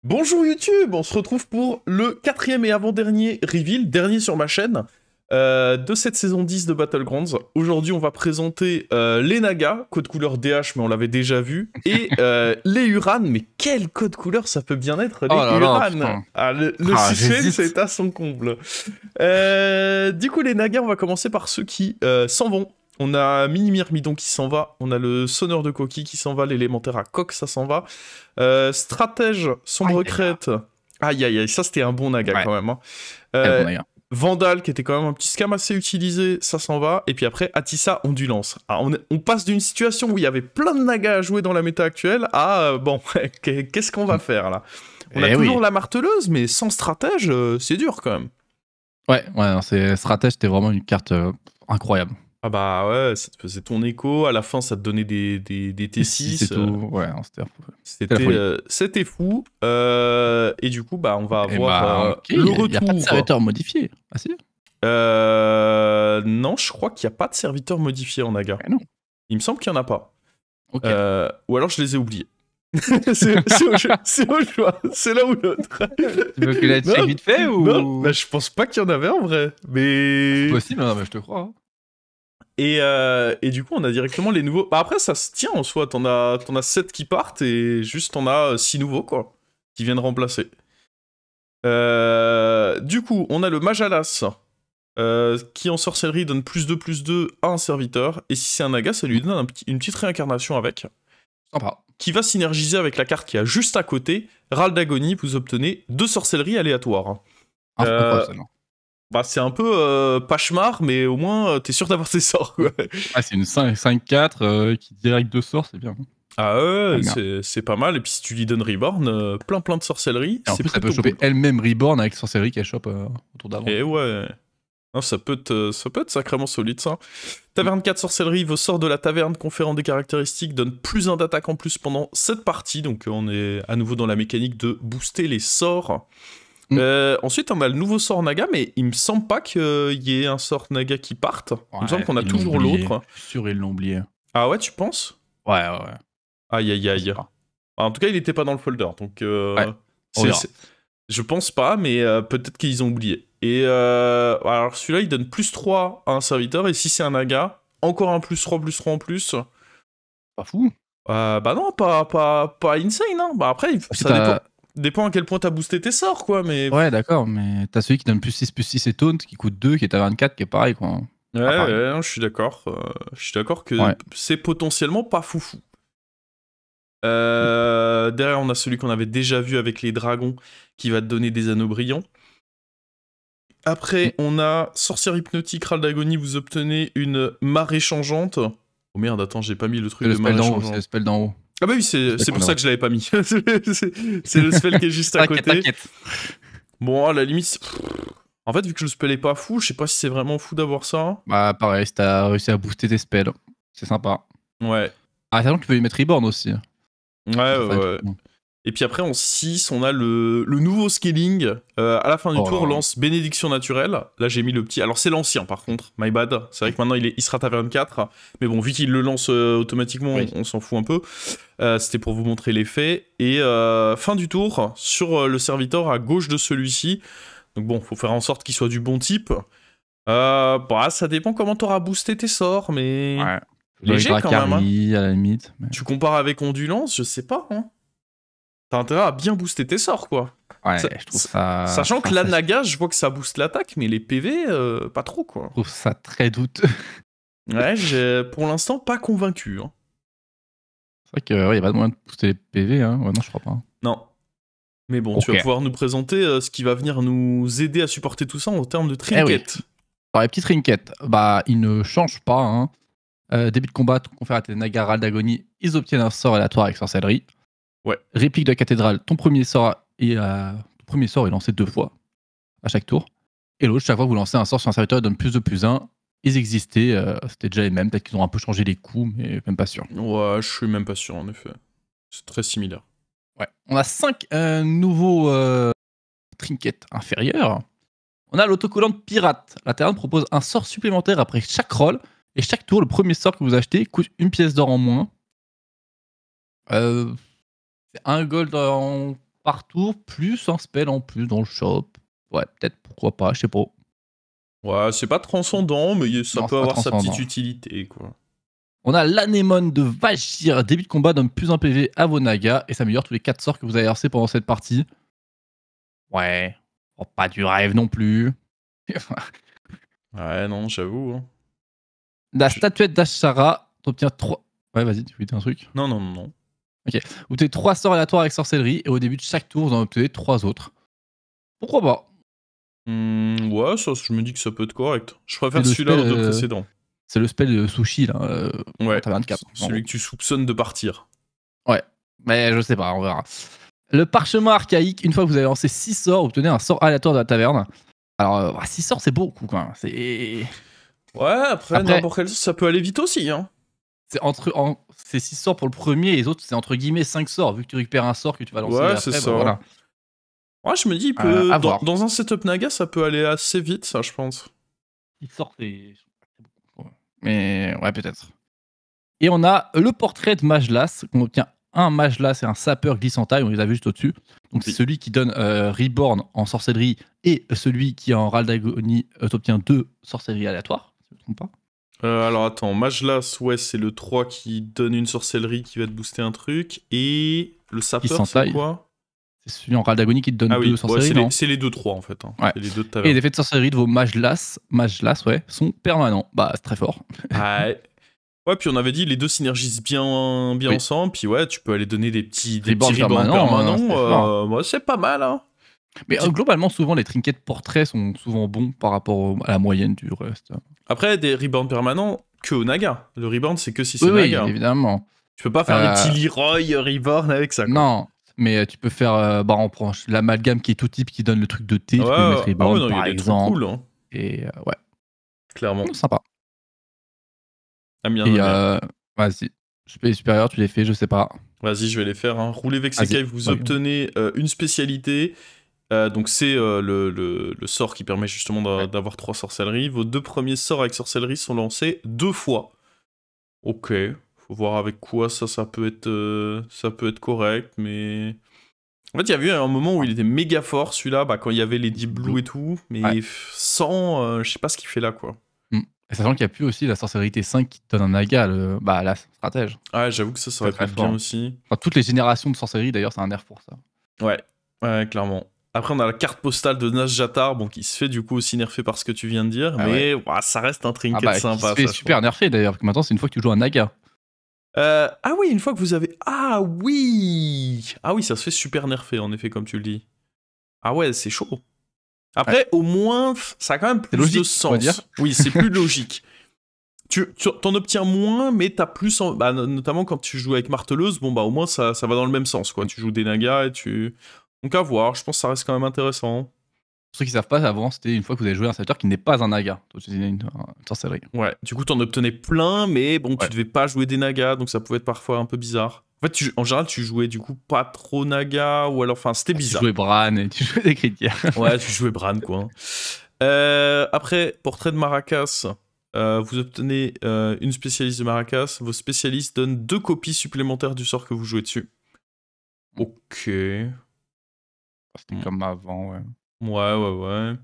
Bonjour YouTube, on se retrouve pour le quatrième et avant-dernier reveal, dernier sur ma chaîne, de cette saison 10 de Battlegrounds. Aujourd'hui, on va présenter les Naga, code couleur DH, mais on l'avait déjà vu, et les Uran, mais quel code couleur ça peut bien être, Oh les là là, Uran. putain. Ah, le suspense J'hésite. est à son comble. Du coup, les Naga, on va commencer par ceux qui s'en vont. On a Mini-Myrmidon qui s'en va, on a le Sonneur de Coquille qui s'en va, l'élémentaire à Coq, ça s'en va. Stratège, Sombre Aïe, aïe, aïe. Crête. Aïe aïe aïe, ça c'était un bon naga Ouais, quand même, hein. très bon Euh, d'ailleurs. Vandal, qui était quand même un petit scam assez utilisé, ça s'en va. Et puis après, Atissa, Ondulance. Ah, on passe d'une situation où il y avait plein de nagas à jouer dans la méta actuelle à bon, qu'est-ce qu'on va faire là? On a Eh toujours oui. la marteleuse, mais sans stratège, c'est dur quand même. Ouais, non, Stratège, c'était vraiment une carte incroyable. Ah bah ouais, ça te faisait ton écho, à la fin ça te donnait des Si, c'est T6, tout. Ouais, non, c'était la c'était folie. c'était fou. Et du coup, bah on va Et avoir bah, ok, le il n'y a pas de retour. serviteur modifié. Ah si? Non, je crois qu'il n'y a pas de serviteur modifié en Naga. Eh non. Il me semble qu'il n'y en a pas. Ok. Ou alors je les ai oubliés. C'est au choix, c'est l'un ou l'autre. Tu veux que je la check Non, vite fait non, ou... bah, je pense pas qu'il y en avait en vrai. C'est Mais. possible, non, mais je te crois. Hein. Et du coup, on a directement les nouveaux. Bah, après, ça se tient en soi. T'en as 7 qui partent et juste t'en as 6 nouveaux, quoi, qui viennent remplacer. Du coup, on a le Majalas. Qui en sorcellerie donne +2/+2 à un serviteur, et si c'est un naga, ça lui donne une petite réincarnation avec, Sympa. qui va synergiser avec la carte qui a juste à côté, Râle d'Agonie, vous obtenez 2 sorcelleries aléatoires. Incroyable, Euh, ça, non. Bah c'est un peu Pachemar, mais au moins t'es sûr d'avoir tes sorts, quoi. Ah, c'est une 5-4 qui direct de sort, c'est bien. Ah Ah, ouais, bien. c'est pas mal, et puis si tu lui donnes Reborn, plein de sorcelleries, Et en c'est plus, elle peut plutôt choper cool. elle-même Reborn avec sorcellerie qu'elle chope autour d'avant. Et ouais. Non, ça peut être sacrément solide, ça. Taverne 4 sorcellerie, vos sorts de la taverne conférant des caractéristiques donnent +1 d'attaque en plus pendant cette partie, donc on est à nouveau dans la mécanique de booster les sorts. Mm. Ensuite, on a le nouveau sort Naga, mais il me semble pas qu'il y ait un sort Naga qui parte. Il me semble Ouais, qu'on a ils l'ont toujours oublié. l'autre. Je suis sûr, ils l'ont oublié. Ah ouais, tu penses? Ouais. Aïe aïe Je sais aïe. pas. En tout cas, il était pas dans le folder, donc Ouais, on c'est, verra. c'est- je pense pas, mais peut-être qu'ils ont oublié. Et alors celui-là, il donne +3 à un serviteur, et si c'est un Naga, encore un +3/+3 en plus. Pas fou. Bah non, pas insane, hein. Bah après, Parce que ça dépend. t'as... Dépend à quel point t'as boosté tes sorts, quoi, mais. Ouais, d'accord, mais t'as celui qui donne +6/+6 et taunt, qui coûte 2, qui est à 24, qui est pareil, quoi. Ouais, Pas pareil. ouais, non, je suis d'accord. Je suis d'accord que Ouais. c'est potentiellement pas foufou. Derrière, on a celui qu'on avait déjà vu avec les dragons, qui va te donner des anneaux brillants. Mm. Après, on a Sorcière Hypnotique, Râle d'Agonie, vous obtenez une marée changeante. Oh merde, attends, j'ai pas mis le truc C'est le de spell marée d'en haut, c'est le changeante. spell d'en haut. Ah bah oui, Le c'est spell c'est qu'on pour a ça haut. que je l'avais pas mis. C'est le spell qui est juste à côté. T'inquiète. Bon, à la limite, en fait, vu que le spell est pas fou, je sais pas si c'est vraiment fou d'avoir ça. Bah, pareil, si t'as réussi à booster tes spells, c'est sympa. Ouais, Ah, sachant que tu peux lui mettre Reborn aussi. ouais, Ça peut faire des ouais. trucs. Et puis après, en 6, on a le nouveau scaling. À la fin du Oh là tour, là. lance Bénédiction Naturelle. Là, j'ai mis le petit. Alors, c'est l'ancien, par contre. My bad. C'est vrai que maintenant, il sera Taverne 4. Mais bon, vu qu'il le lance automatiquement, Oui. on s'en fout un peu. C'était pour vous montrer l'effet. Et fin du tour, sur le serviteur à gauche de celui-ci. Donc bon, faut faire en sorte qu'il soit du bon type. Bah, ça dépend comment t'auras boosté tes sorts, mais... Ouais. Léger Avec quand même, hein. Dracari, à la limite. Mais... Tu compares avec Ondulance, je sais pas, hein. T'as intérêt à bien booster tes sorts, quoi. Ouais, Sa- je trouve ça... Sachant que enfin, la ça- Naga, je vois que ça booste l'attaque, mais les PV, pas trop, quoi. Je trouve ça très douteux. Ouais, j'ai pour l'instant pas convaincu, hein. C'est vrai qu'il y a pas de moyen de booster les PV, hein. Ouais, non, je crois pas. Non. Mais bon, tu Ok. vas pouvoir nous présenter ce qui va venir nous aider à supporter tout ça en termes de Eh oui. trinket. Alors, les petites trinkets, bah, ils ne changent pas, hein. Début de combat, ton confère à tes Naga Râle d'Agonie, ils obtiennent un sort aléatoire avec sorcellerie. Ouais. Réplique de la cathédrale, ton premier sort est lancé 2 fois à chaque tour. Et l'autre, chaque fois que vous lancez un sort sur un serviteur, il donne +2/+1. Ils existaient, c'était déjà les mêmes. Peut-être qu'ils ont un peu changé les coups, mais même pas sûr. Ouais, je suis même pas sûr, en effet. C'est très similaire. Ouais. On a 5 nouveaux trinkets inférieurs. On a l'autocollante pirate. La Terre propose un sort supplémentaire après chaque roll. Et chaque tour, le premier sort que vous achetez coûte 1 pièce d'or en moins. C'est 1 gold en par tour, plus un spell en plus dans le shop. Ouais, peut-être, pourquoi pas, je sais pas. Ouais, c'est pas transcendant, mais ça Non, peut c'est pas avoir sa petite transcendant. utilité, quoi. On a l'anémone de Vashir. Début de combat donne plus un PV à vos nagas et ça améliore tous les 4 sorts que vous avez lancés pendant cette partie. Ouais, oh, pas du rêve non plus. Ouais, non, j'avoue. Hein. La statuette d'Ashara, t'obtiens 3. Ouais, vas-y, tu veux dire un truc. Non, non, non, non. Ok. Vous obtenez 3 sorts aléatoires avec sorcellerie et au début de chaque tour, vous en obtenez 3 autres. Pourquoi pas? Ouais, ça, je me dis que ça peut être correct. Je préfère C'est le celui-là aux deux spell, précédents. C'est le spell de sushi, là. Ouais, T'as 24. celui que tu soupçonnes de partir. Ouais, mais je sais pas, on verra. Le parchemin archaïque, une fois que vous avez lancé 6 sorts, vous obtenez un sort aléatoire de la taverne. Alors, 6 sorts, c'est beaucoup quand même. Ouais, après n'importe quel ça peut aller vite aussi. Hein. C'est 6 sorts pour le premier et les autres, c'est entre guillemets 5 sorts, vu que tu récupères un sort que tu vas lancer Ouais, après. c'est ça. Bah, voilà. Ouais, je me dis, dans un setup Naga, ça peut aller assez vite, ça, je pense. 6 sorts, c'est beaucoup. Mais ouais, peut-être. Et on a le portrait de Majlas. On obtient un Majlas et un sapeur glissant-taille, on les a vus juste au-dessus. Donc c'est celui qui donne Reborn en sorcellerie et celui qui en râle d'agonie obtient 2 sorcelleries aléatoires, si je ne me trompe pas. Alors attends, Majlas, ouais, c'est le 3 qui donne une sorcellerie qui va te booster un truc. Et le sapeur, c'est quoi? C'est celui en râle d'agonie qui te donne 2 sorcelleries. Ouais, c'est les 2-3 en fait. Hein. Ouais. Les deux de et les effets de sorcellerie de vos Majlas ouais, sont permanents. Bah, c'est très fort. Ouais. Ouais, puis on avait dit les deux synergisent bien ensemble. Puis ouais, tu peux aller donner des petits reborns permanents. Ouais, c'est pas mal. Hein. Mais globalement, souvent, les trinkets portraits sont souvent bons par rapport à la moyenne du reste. Après, des reborns permanents que au Naga. Le reborn, c'est que si c'est Naga. Oui, évidemment. Tu peux pas faire des petits Leroy reborn avec ça. Quoi. Non, mais tu peux faire. On prend l'amalgame qui est tout type qui donne le truc de thé. Tu peux mettre reborn par exemple. Cool, hein. Et ouais. Clairement. Sympa. Bien, et vas-y. Les supérieurs, tu les fais, je sais pas. Vas-y, je vais les faire. Hein. Roulez Vexécaille, vous obtenez une spécialité. Donc c'est le sort qui permet justement d'avoir 3 sorcelleries. Vos 2 premiers sorts avec sorcellerie sont lancés 2 fois. Ok, faut voir avec quoi ça peut être correct, mais... En fait, il y a eu un moment où il était méga fort, celui-là, quand il y avait les Deep Blue et tout, mais sans... je sais pas ce qu'il fait là, quoi. Et sachant qu'il n'y a plus aussi la sorcellerie T5 qui te donne un naga, la stratège. Ouais, j'avoue que ça aurait pu être bien aussi. Enfin, toutes les générations de sorcellerie, d'ailleurs, c'est un nerf pour ça. Ouais, clairement. Après, on a la carte postale de Nazjatar, qui se fait du coup aussi nerfer par ce que tu viens de dire, mais ça reste un trinket sympa. Qui se fait super nerfer d'ailleurs, parce que maintenant c'est une fois que tu joues un naga. Ah oui, une fois que vous avez... Ah oui, ça se fait super nerfer, en effet, comme tu le dis. Ah ouais, c'est chaud. Après, au moins, ça a quand même plus de sens. Dire. Oui, c'est plus logique. Tu t'en obtiens moins, mais t'as plus... notamment quand tu joues avec Marteleuse, au moins, ça va dans le même sens, quoi. Tu joues des nagas et tu... Donc à voir, je pense que ça reste quand même intéressant. Pour ceux qui savent pas, avant, c'était une fois que vous avez joué un serviteur qui n'est pas un naga. Donc c'était une sorcellerie. Ouais, du coup, t'en obtenais plein, mais tu devais pas jouer des nagas, donc ça pouvait être parfois un peu bizarre. En fait, en général, tu jouais du coup pas trop naga, ou alors, c'était bizarre. Tu jouais Bran et tu jouais des critiques. Ouais, tu jouais Bran, quoi. Après, portrait de Maracas, vous obtenez une spécialiste de Maracas. Vos spécialistes donnent 2 copies supplémentaires du sort que vous jouez dessus. Ok. C'était comme avant, ouais. Ouais.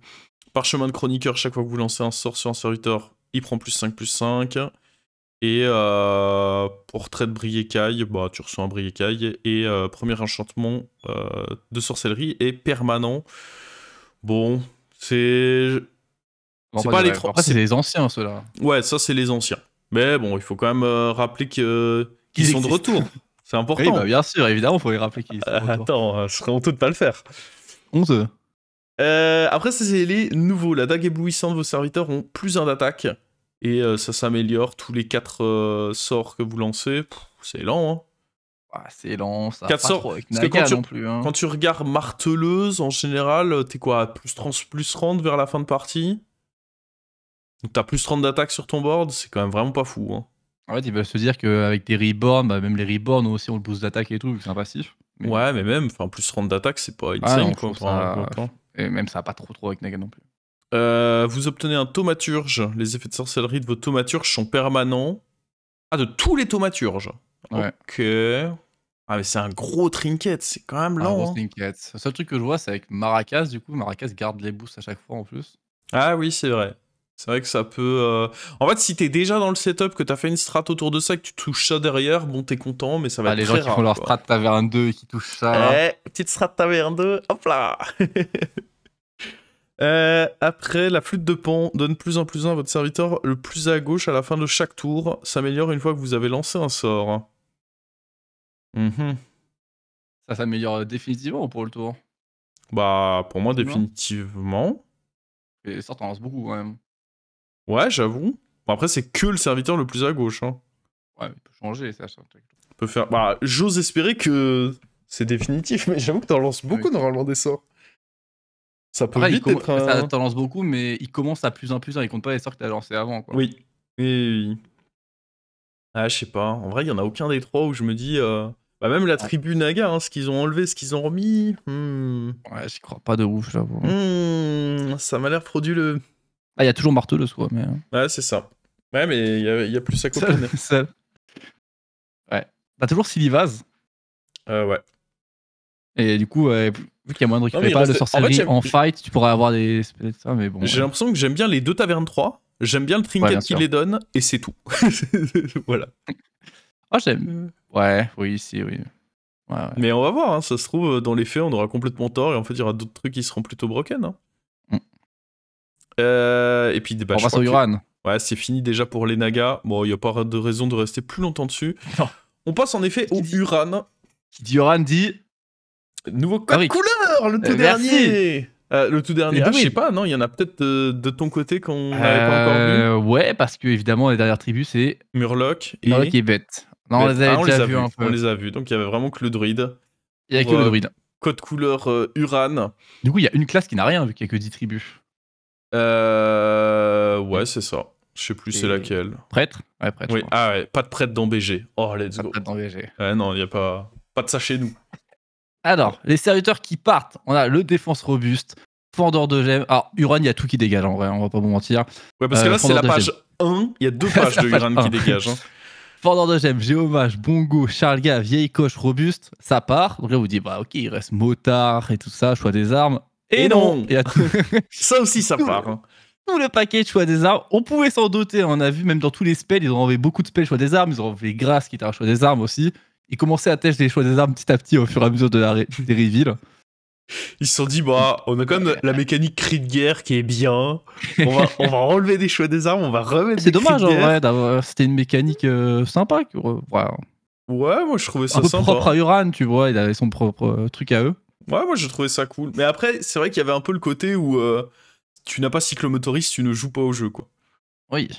Parchemin de chroniqueur, chaque fois que vous lancez un sort sur un serviteur, il prend +5/+5. Et portrait de Briécaille, tu reçois un Briécaille. Et premier enchantement de sorcellerie est permanent. Bon, c'est... C'est pas les... Après, c'est les anciens, ceux-là. Ouais, ça, c'est les anciens. Mais bon, il faut quand même rappeler qu'ils sont de retour. C'est important. Oui, bien sûr, évidemment, il faut les rappeler qu'ils sont de retour. Attends, ce serait honteux de pas le faire. 11. Après, c'est les nouveaux. La dague éblouissante, vos serviteurs ont +1 d'attaque. Et ça s'améliore tous les 4 sorts que vous lancez. C'est lent, hein. C'est lent, ça 4 pas sorts. trop avec Parce que naga non plus. Hein. Quand tu regardes Marteleuse, en général, t'es quoi, +30 vers la fin de partie. Donc t'as +30 d'attaque sur ton board, c'est quand même vraiment pas fou. Hein. En fait, ils veulent se dire qu'avec des reborns, même les reborns aussi ont le boost d'attaque et tout, vu que c'est un passif. Mais... Ouais, mais même, +30 d'attaque, c'est pas insane, quoi. Et même ça va pas trop avec naga non plus. Vous obtenez un thaumaturge. Les effets de sorcellerie de vos thaumaturges sont permanents. Ah, de tous les thaumaturges. Ouais. Ok. Ah, mais c'est un gros trinket, c'est quand même Un lent. gros Hein. trinket. Le seul truc que je vois, c'est avec Maracas, du coup. Maracas garde les boosts à chaque fois en plus. Ah oui, c'est vrai. C'est vrai que ça peut... En fait, si t'es déjà dans le setup, que t'as fait une strat autour de ça, que tu touches ça derrière, bon, t'es content, mais ça va Ah, être les gens très qui rare. font leur Quoi. strat taverne 2 et qui touchent ça. Petite strat taverne 2, hop là. Après, la flûte de Pan donne plus en plus un à votre serviteur le plus à gauche à la fin de chaque tour. S'améliore une fois que vous avez lancé un sort. Mhm. Ça s'améliore définitivement pour le tour. Bah, pour moi, C'est bien. définitivement. Et les sorts, t'en lances beaucoup quand même. Ouais, j'avoue. Bon, après, c'est que le serviteur le plus à gauche. Hein. Ouais, il peut changer, ça. On peut faire... Bah, j'ose espérer que c'est définitif, mais j'avoue que t'en lances beaucoup Oui. normalement des sorts. Ça peut Après, vite être ça un... t'en lance beaucoup, mais il commence à plus 1 plus 1. Il compte pas les sorts que t'as lancés avant, quoi. Oui. Oui. Ah, je sais pas. En vrai, il y en a aucun des trois où je me dis... Bah, même la tribu Naga, hein, ce qu'ils ont enlevé, ce qu'ils ont remis... Ouais, j'y crois pas de ouf, j'avoue. Ça m'a l'air frauduleux. Ah, il y a toujours Marteau soi, mais... Ouais, c'est ça. Ouais, mais il y a plus sa copine. Seul. Ouais. T'as toujours Silivaz. Ouais. Et du coup, vu qu'il y a moins de Non, mais récupérer il pas mal de reste- sorcellerie en fight, tu pourrais avoir des spells ça, mais bon. J'ai l'impression que j'aime bien les deux tavernes 3, j'aime bien le trinket bien qui sûr. les donne, et c'est tout. Voilà. Ah, j'aime. Ouais, oui, si, oui. Ouais. Mais on va voir, hein, ça se trouve, dans les faits, on aura complètement tort, et en fait, il y aura d'autres trucs qui seront plutôt broken. Hein. Et puis, bah, On je passe crois au que... Uran. Ouais, c'est fini déjà pour les Nagas. Bon, il n'y a pas de raison de rester plus longtemps dessus. Non. On passe en effet au Uran. Qui dit Uran dit. Nouveau code Rick. couleur, le tout Merci. dernier. Le tout dernier. Les Ah, je sais druides. pas, non, il y en a peut-être de ton côté qu'on n'avait pas encore vu. Ouais, parce que évidemment, les dernières tribus, c'est Murloc et... Murloc et Bête. Non, on les avait déjà vus un peu. On les a vus, donc il y avait vraiment que le druide. Il y a que le druide. Code couleur Uran. Du coup, il y a une classe qui n'a rien vu qu'il y a que 10 tribus. Ouais, c'est ça. Je sais plus c'est laquelle. Prêtre. Ouais, prêtre. Oui, ah ouais, pas de prêtre dans BG. Oh, let's go. Pas de prêtre dans VG. Ouais, non, il n'y a pas de ça chez nous. Alors, les serviteurs qui partent, on a le défense robuste, fendeur de gemmes. Alors, Uran, il y a tout qui dégage en vrai, on va pas vous mentir. Ouais, parce que là, c'est la fendeur de page 1, il y a 2 pages de Uran qui dégagent. Hein. Fendeur de gemmes, Géomage, Bongo, Charlga, Vieille Coche, Robuste, ça part. Donc là, vous dites, bah ok, il reste Motard et tout ça, choix des armes. Et non il y a Ça aussi, ça part. Hein. Tout le paquet de choix des armes. On pouvait s'en doter, on a vu, même dans tous les spells, ils ont enlevé beaucoup de spells choix des armes, ils ont enlevé Grâce qui était un choix des armes aussi. Ils commençaient à tester les choix des armes petit à petit au fur et à mesure de des reveals. Ils se sont dit, bah, on a quand même la mécanique cri de guerre qui est bien. On va enlever des choix des armes, on va remettre C'est des dommage, cris de en guerre. vrai, c'était une mécanique sympa. Ouais, moi je trouvais ça un peu sympa. propre à Uran, tu vois, il avait son propre truc à eux. Ouais, moi je trouvais ça cool. Mais après, c'est vrai qu'il y avait un peu le côté où tu n'as pas cyclomotoriste, tu ne joues pas au jeu, quoi. Oui.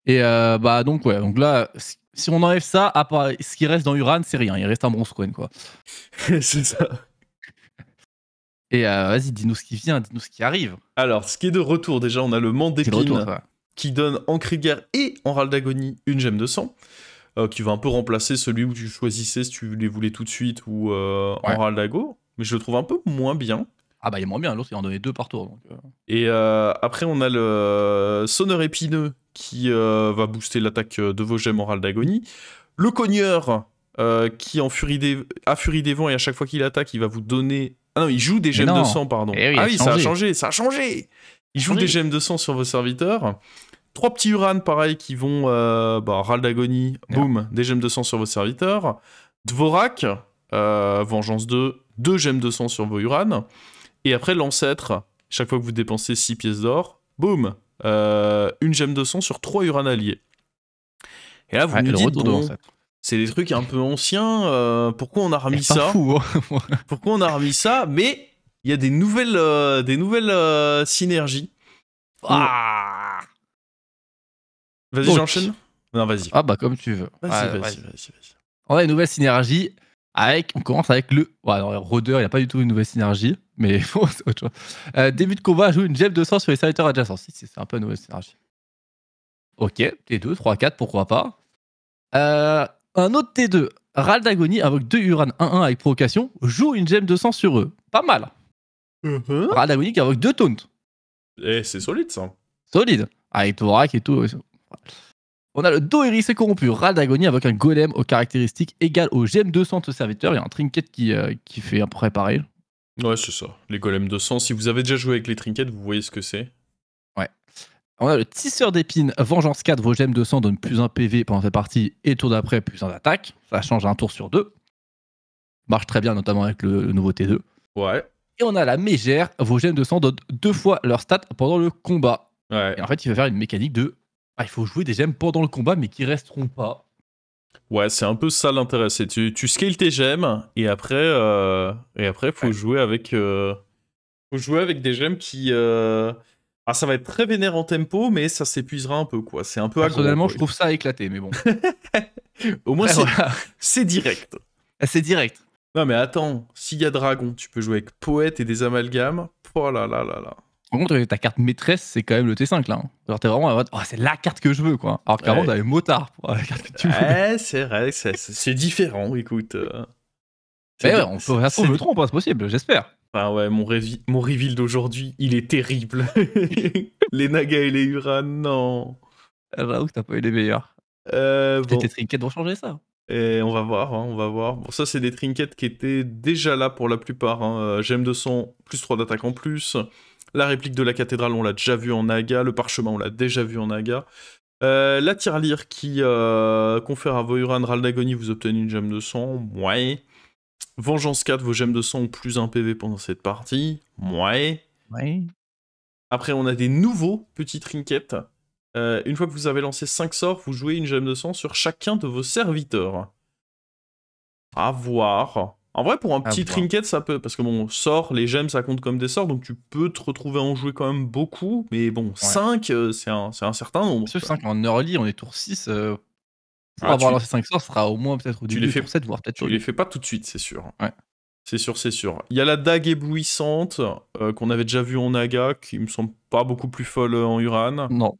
Et bah donc là, si on enlève ça, à part ce qui reste dans Uran, c'est rien, il reste un bronze coin, quoi. C'est ça. Et vas-y, dis-nous ce qui vient, dis-nous ce qui arrive. Alors, ce qui est de retour, déjà, on a le Mande d'épine qui donne en cri de guerre et en râle d'agonie une gemme de sang. Qui va un peu remplacer celui où tu choisissais si tu les voulais tout de suite ou en râle d'ago. Mais je le trouve un peu moins bien. Ah bah il est moins bien, l'autre il en donnait 2 par tour. Donc, Et après on a le sonneur épineux qui va booster l'attaque de vos gemmes en râle d'agonie. Le cogneur qui a Furie des Vents et à chaque fois qu'il attaque il va vous donner... Ah non, il joue des gemmes de sang, pardon. Oui, ah oui, ça a changé. Il joue des gemmes de sang sur vos serviteurs. 3 petits Uran, pareil, qui vont... râle d'agonie, boum, des gemmes de sang sur vos serviteurs. Dvorak, Vengeance 2, 2 gemmes de sang sur vos Uran. Et après, l'ancêtre, chaque fois que vous dépensez 6 pièces d'or, boum, une gemme de sang sur 3 Uran alliés. Et là, vous nous dites, bon, c'est des trucs un peu anciens, pourquoi on a remis ça fou, hein. Pourquoi on a remis ça? Mais il y a des nouvelles synergies. Ah Vas-y, j'enchaîne. Non, vas-y. Ah bah comme tu veux. Vas-y. On a une nouvelle synergie. On commence avec le... Ouais, non, Rôdeur, il n'a pas du tout une nouvelle synergie. Mais bon, c'est autre chose. Début de combat, joue une gemme de sang sur les serviteurs adjacents. Si, c'est un peu une nouvelle synergie. Ok, T2, 3, 4, pourquoi pas. Un autre T2, râle d'agonie avec 2 Uran 1-1 avec provocation, joue une gemme de sang sur eux. Pas mal. Râle d'agonie avec 2 taunts. Eh, c'est solide ça. Solide. Avec Thorak et tout. On a le dos hérissé corrompu, râle d'agonie avec un golem aux caractéristiques égales au GM200 de ce serviteur. Il y a un trinket qui fait à peu près pareil. Ouais, c'est ça. Les golems de sang. Si vous avez déjà joué avec les trinkets, vous voyez ce que c'est. Ouais. On a le tisseur d'épines, vengeance 4, vos GM200 donnent plus 1 PV pendant cette partie et tour d'après plus 1 d'attaque. Ça change un tour sur 2. Marche très bien, notamment avec le nouveau T2. Ouais. Et on a la mégère, vos GM200 donnent 2 fois leur stat pendant le combat. Ouais. Et en fait, il va faire une mécanique de... il faut jouer des gemmes pendant le combat, mais qui resteront pas. Ouais, c'est un peu ça l'intérêt. C'est tu scales tes gemmes et après faut jouer avec des gemmes qui ça va être très vénère en tempo, mais ça s'épuisera un peu quoi. C'est un peu Personnellement, aggro, je trouve ça éclaté, mais bon. Au moins Voilà. c'est direct. C'est direct. Non mais attends, s'il y a dragon, tu peux jouer avec poète et des amalgames. Oh là là là là. Par contre, ta carte maîtresse, c'est quand même le T5 là. Alors t'es vraiment en mode, c'est la carte que je veux quoi. Alors qu'avant, t'avais motard pour la carte que tu veux. Ouais, c'est vrai, c'est différent, écoute. On peut faire ça, je me trompe, c'est possible, j'espère. Ah ouais, mon reveal d'aujourd'hui, il est terrible. Les Naga et les Uran, non. J'avoue que t'as pas eu les meilleurs. Bon. Tes trinkets vont changer ça. Et on va voir, on va voir. Bon, ça, c'est des trinkets qui étaient déjà là pour la plupart. GM200, plus 3 d'attaque en plus. La réplique de la cathédrale, on l'a déjà vu en Naga. Le parchemin, on l'a déjà vu en Naga. La tirelire qui confère à vos Uran Râle d'agonie, vous obtenez une gemme de sang. Ouais. Vengeance 4, vos gemmes de sang ont plus 1 PV pendant cette partie. Ouais. Après, on a des nouveaux petits trinkets. Une fois que vous avez lancé 5 sorts, vous jouez une gemme de sang sur chacun de vos serviteurs. À voir. En vrai, pour un petit trinket, ça peut... Parce que bon, sort, les gemmes, ça compte comme des sorts, donc tu peux te retrouver à en jouer quand même beaucoup. Mais bon, 5, c'est un certain nombre. Sur 5 en early, on est tour 6. Pour avoir lancé 5 sorts, ce sera au moins peut-être au début de tour 7, voire peut-être. Tu les fais pas tout de suite, c'est sûr. Ouais. C'est sûr, c'est sûr. Il y a la dague éblouissante, qu'on avait déjà vue en Naga, qui me semble pas beaucoup plus folle en Uran. Non.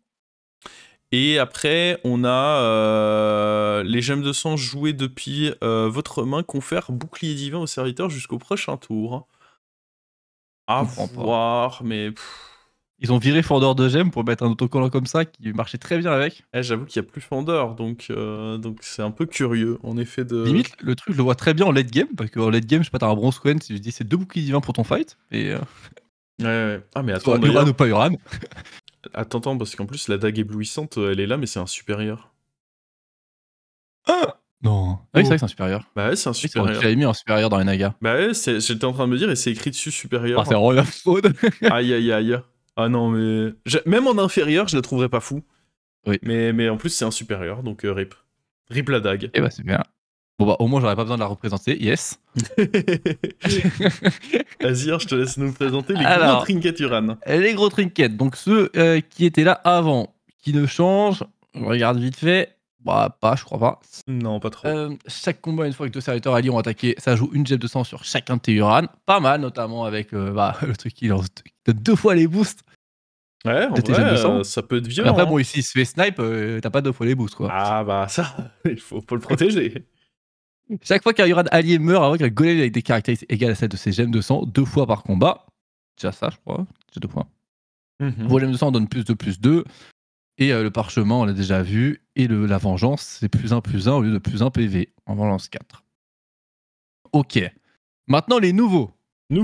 Et après, on a les gemmes de sang jouées depuis votre main confèrent bouclier divin au serviteur jusqu'au prochain tour. À voir, mais... Ils ont viré Fendeur de gemmes pour mettre un autocollant comme ça qui marchait très bien avec. J'avoue qu'il n'y a plus Fendeur, donc c'est un peu curieux, en effet. Limite, le truc, je le vois très bien en late game, parce qu'en late game, je sais pas, t'as un bronze Quen, si je dis c'est 2 boucliers divins pour ton fight. Et ouais. Ah, mais attends, Uran ou pas Uran. Attends, parce qu'en plus, la dague éblouissante, elle est là, mais c'est un supérieur. Ah non. Ah oui, c'est vrai que c'est un supérieur. Bah ouais, c'est un supérieur. J'avais mis un supérieur dans les Nagas. Bah ouais, j'étais en train de me dire, et c'est écrit dessus supérieur. C'est vraiment la fraude. Aïe. Ah non, mais... Même en inférieur, je la trouverais pas fou. Oui. Mais en plus, c'est un supérieur, donc rip. Rip la dague. Et bah c'est bien. Bon bah au moins, j'aurais pas besoin de la représenter, yes. Azir, je te laisse nous présenter les gros trinkets Uran. Les gros trinkets, donc ceux qui étaient là avant, qui ne changent, on regarde vite fait. Bah, pas, je crois pas. Non, pas trop. Chaque combat, une fois que 2 serviteurs alliés ont attaqué, ça joue une gemme de sang sur chacun de tes Uran. Pas mal, notamment avec le truc qui donne 2 fois les boosts. Ouais, en vrai, ça peut être violent. Après, bon, ici, il se fait snipe, t'as pas 2 fois les boosts, quoi. Ah, bah ça, il faut le protéger. Chaque fois qu'un Uran allié meurt avec un golem avec des caractéristiques égales à celles de ses gemmes de sang, 2 fois par combat. Déjà ça, je crois. C'est 2 points. Vos gemmes de sang donnent plus 2. Et le parchemin, on l'a déjà vu. Et la vengeance, c'est plus 1 au lieu de plus 1 PV en vengeance 4. Ok. Maintenant, les nouveaux. Les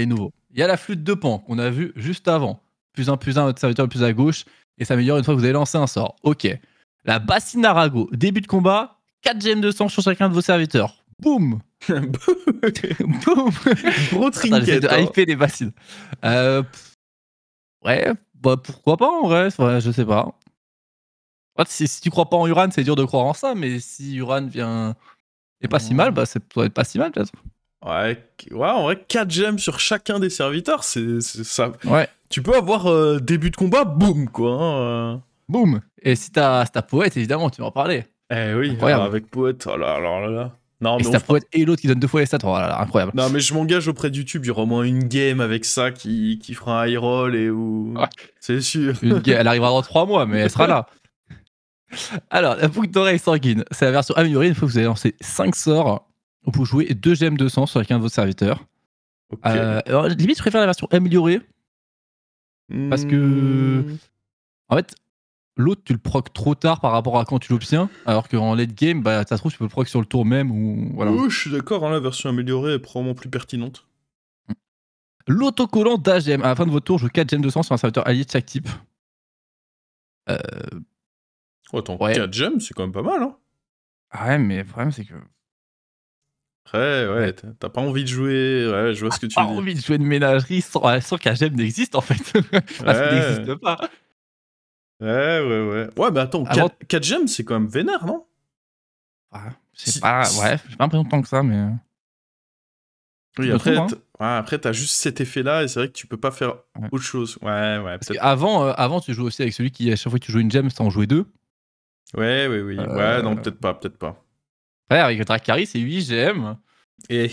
nouveaux. Il y a la flûte de Pan qu'on a vu juste avant. Plus 1, votre serviteur le plus à gauche. Et ça améliore une fois que vous avez lancé un sort. Ok. La bassine Arago. Début de combat. 4 gemmes de sang sur chacun de vos serviteurs. Boum. Boum. Gros trinket. J'essaie de hyper les bassines. Ouais. Bah, pourquoi pas en vrai, je sais pas. Si tu crois pas en Uran, c'est dur de croire en ça, mais si Uran vient et pas si mal, bah ça doit être pas si mal peut-être. Ouais, en vrai, 4 gemmes sur chacun des serviteurs, c'est ça. Ouais. Tu peux avoir début de combat, boum, quoi. Boum. Et si t'as poète, évidemment, tu vas en parler. Eh oui, avec poète, oh là là. Non, et si t'as poète et l'autre qui donne 2 fois les stats, oh là là, incroyable. Non, mais je m'engage auprès de YouTube, il y aura au moins une game avec ça qui fera un high roll et où. Ouais. C'est sûr. Elle arrivera dans 3 mois, mais elle sera là. Alors, la boucle d'oreille sanguine, c'est la version améliorée. Une fois que vous avez lancé 5 sorts, vous pouvez jouer 2 gemmes de sang sur chacun de vos serviteurs. Okay. Alors, limite, je préfère la version améliorée. Parce que. En fait, l'autre, tu le proc trop tard par rapport à quand tu l'obtiens, alors qu'en late game, bah, ça se trouve, tu peux le proc sur le tour même. Ou, voilà. Oui, je suis d'accord, hein, la version améliorée est probablement plus pertinente. L'autocollant d'AGM. À la fin de votre tour, joue 4 gemmes de sang sur un serviteur allié de chaque type. Attends, Ouais. 4 gemmes, c'est quand même pas mal, hein. Ah ouais, mais le problème, c'est que. Après, ouais, t'as pas envie de jouer. Ouais, je vois ce que tu Pas dis. envie de jouer de ménagerie sans qu'un gemme n'existe, en fait. Parce qu'il n'existe pas. Ouais. Ouais, mais attends, Avant- 4 gemmes, c'est quand même vénère, non? Ah, je sais pas, ouais, j'ai pas l'impression tant que ça, mais. Oui, Je me après, trompe, après, t'as juste cet effet-là, et c'est vrai que tu peux pas faire Ouais. autre chose. Ouais, Parce peut-être. qu'avant, tu jouais aussi avec celui qui, à chaque fois que tu jouais une gemme, ça en jouait 2. Ouais. Ouais, non, peut-être pas. Ouais, avec le Dracari, c'est 8 gemmes. Et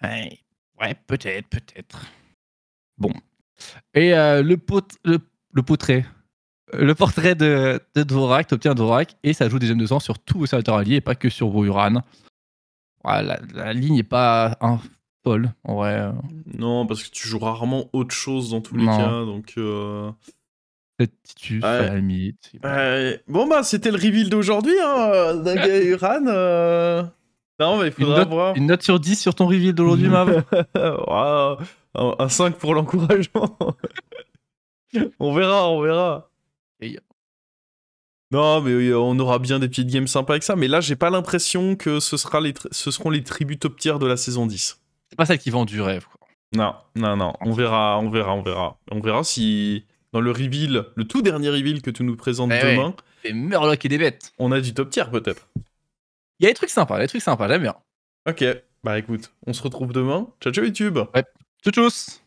Ouais, peut-être. Bon. Et le portrait. Le portrait de Dvorak, t'obtiens un Dvorak et ça joue des gemmes de sang sur tous vos serviteurs alliés et pas que sur vos Uran. Ouais, la ligne est pas folle, en vrai. non, parce que tu joues rarement autre chose dans tous les Non. cas, donc. Peut-être Titus, Ouais. à la limite. Bon, bah, c'était le reveal d'aujourd'hui, hein, Naga et Uran. Non, mais il faudra voir. Une note sur 10 sur ton reveal d'aujourd'hui, Mav. Wow, un 5 pour l'encouragement. On verra. Et- Non, mais on aura bien des petites games sympas avec ça. Mais là, j'ai pas l'impression que ce seront les tribus top tier de la saison 10. C'est pas celle qui vend du rêve, quoi. Non. On verra. On verra si dans le reveal, le tout dernier reveal que tu nous présentes demain, Des Murlocs et des bêtes. on a du top tier peut-être. Il y a des trucs sympas, j'aime bien. Ok, bah écoute, on se retrouve demain. Ciao YouTube. Tchuss.